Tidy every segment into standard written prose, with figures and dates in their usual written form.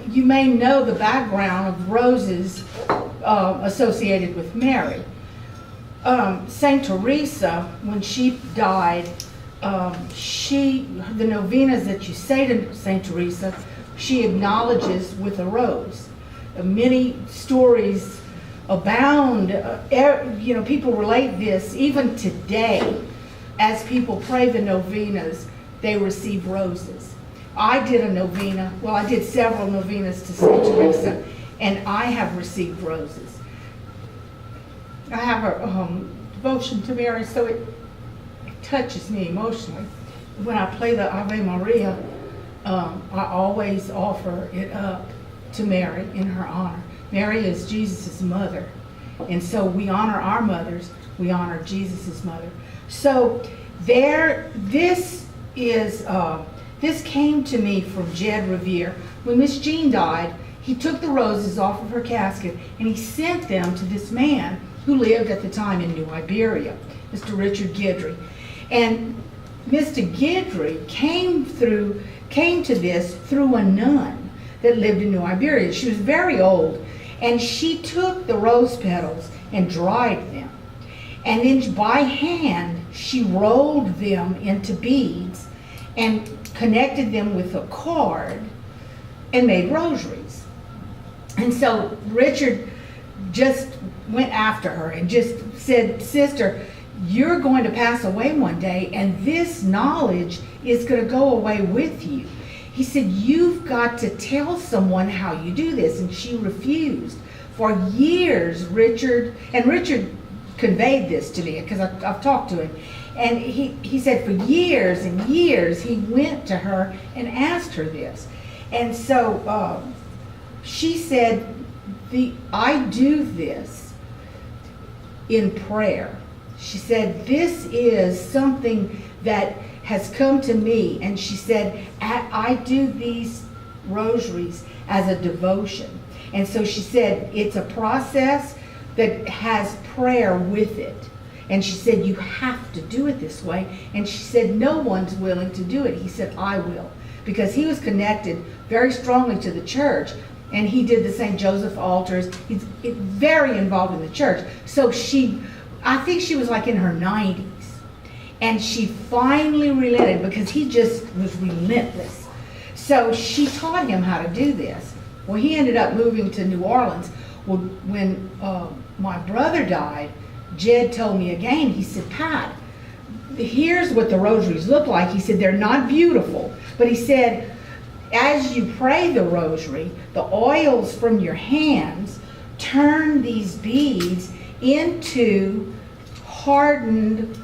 you may know the background of roses associated with Mary. Saint Teresa, when she died, the novenas that you say to Saint Teresa, she acknowledges with a rose. Many stories abound. People relate this even today. As people pray the novenas, they receive roses. I did a novena. Well, I did several novenas to Saint Teresa, and I have received roses. I have a devotion to Mary, so it touches me emotionally. When I play the Ave Maria, I always offer it up to Mary in her honor. Mary is Jesus' mother, and so we honor our mothers, we honor Jesus' mother. So this came to me from Jed Revere. When Miss Jean died, he took the roses off of her casket and he sent them to this man who lived at the time in New Iberia, Mr. Richard Guidry. And Mr. Guidry came to this through a nun that lived in New Iberia. She was very old, and she took the rose petals and dried them. And then by hand, she rolled them into beads and connected them with a cord and made rosaries. And so Richard just went after her and just said, "Sister, you're going to pass away one day, and this knowledge is going to go away with you." He said, "You've got to tell someone how you do this." And she refused. For years, Richard conveyed this to me because I've talked to him. And he said for years and years, he went to her and asked her this. And so she said, I do this in prayer. She said, this is something that has come to me. And she said, I do these rosaries as a devotion. And so she said, it's a process that has prayer with it. And she said, you have to do it this way. And she said, no one's willing to do it. He said, I will. Because he was connected very strongly to the church. And he did the St. Joseph altars. He's very involved in the church. So I think she was like in her 90s. And she finally relented because he just was relentless. So she taught him how to do this. Well, he ended up moving to New Orleans. Well, when my brother died, Jed told me again, he said, Pat, here's what the rosaries look like. He said, they're not beautiful. But he said, as you pray the rosary, the oils from your hands turn these beads into hardened,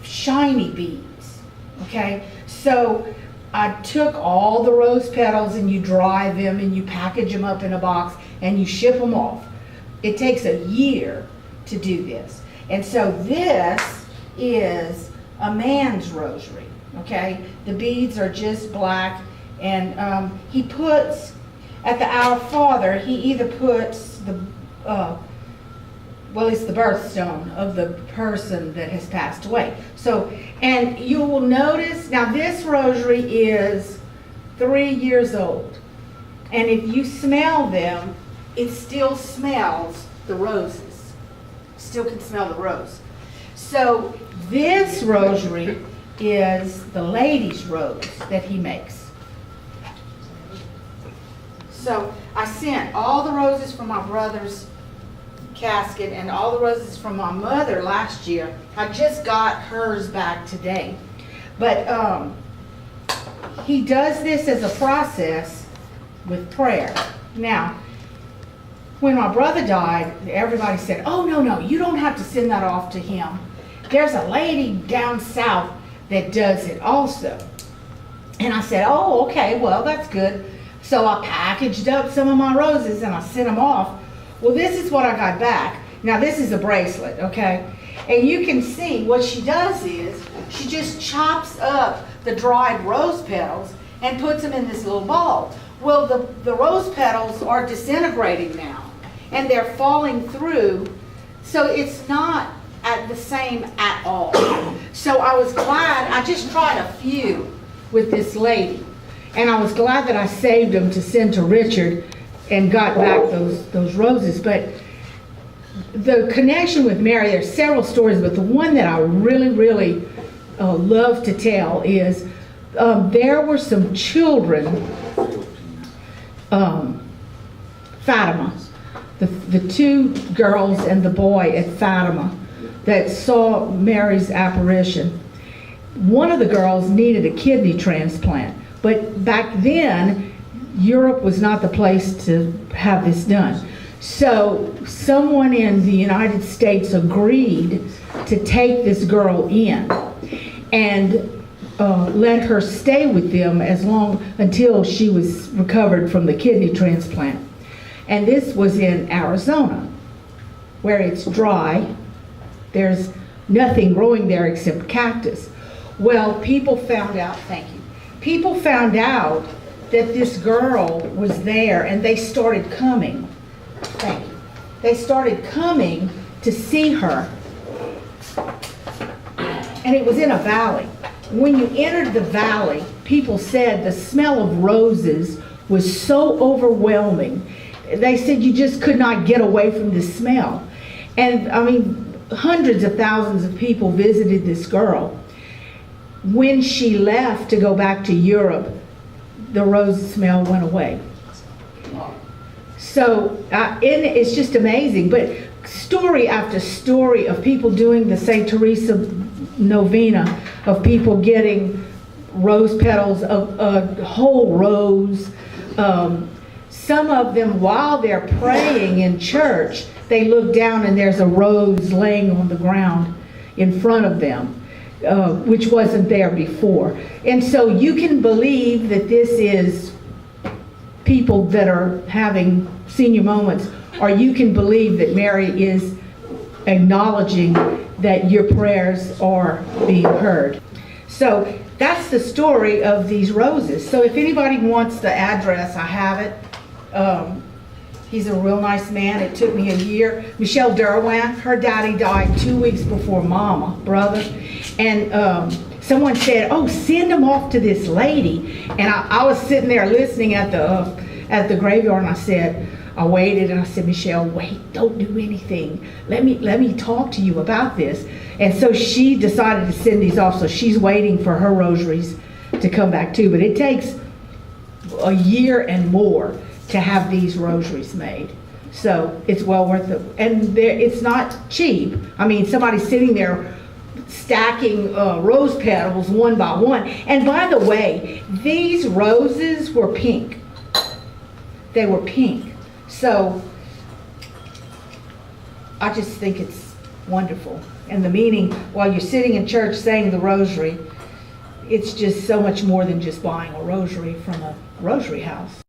shiny beads. Okay? So I took all the rose petals and you dry them and you package them up in a box and you ship them off. It takes a year to do this. And so this is a man's rosary, okay? The beads are just black, and he puts, at the Our Father, he either puts it's the birthstone of the person that has passed away. So, and you will notice, now this rosary is 3 years old. And if you smell them, it still smells the roses. Still can smell the rose. So this rosary is the lady's rose that he makes. So I sent all the roses from my brother's casket and all the roses from my mother last year. I just got hers back today. But he does this as a process with prayer. Now, when my brother died, everybody said, oh, no, you don't have to send that off to him. There's a lady down south that does it also. And I said, oh, okay, well, that's good. So I packaged up some of my roses and I sent them off. Well, this is what I got back. Now, this is a bracelet, okay? And you can see what she does is she just chops up the dried rose petals and puts them in this little ball. Well, the rose petals are disintegrating now, and they're falling through, so it's not the same at all. So I was glad. I just tried a few with this lady. And I was glad that I saved them to send to Richard and got back those roses. But the connection with Mary, there's several stories, but the one that I really love to tell is there were some children, Fatima, the two girls and the boy at Fatima that saw Mary's apparition. One of the girls needed a kidney transplant, but back then Europe was not the place to have this done. So someone in the United States agreed to take this girl in and let her stay with them until she was recovered from the kidney transplant. And this was in Arizona, where it's dry. There's nothing growing there except cactus. Well, people found out, people found out that this girl was there, and they started coming. They started coming to see her. And it was in a valley. When you entered the valley, people said the smell of roses was so overwhelming. They said you just could not get away from the smell. And I mean, hundreds of thousands of people visited this girl. When she left to go back to Europe, the rose smell went away. So it's just amazing. But story after story of people doing the St. Teresa novena, of people getting rose petals, a whole rose. Some of them, while they're praying in church, they look down and there's a rose laying on the ground in front of them, which wasn't there before. And so you can believe that this is people that are having senior moments, or you can believe that Mary is acknowledging that your prayers are being heard. So that's the story of these roses. So if anybody wants the address, I have it. He's a real nice man. It took me a year. Michelle Derwin, her daddy died 2 weeks before Mama, brother. And someone said, oh, send him off to this lady. And I was sitting there listening at the graveyard, and I waited, and I said, Michelle, wait, don't do anything. Let me talk to you about this. And so she decided to send these off, so she's waiting for her rosaries to come back too. But it takes a year and more to have these rosaries made. So it's well worth it. And it's not cheap. I mean, somebody's sitting there stacking rose petals one by one. And by the way, these roses were pink. They were pink. So I just think it's wonderful. And the meaning, while you're sitting in church saying the rosary, it's just so much more than just buying a rosary from a rosary house.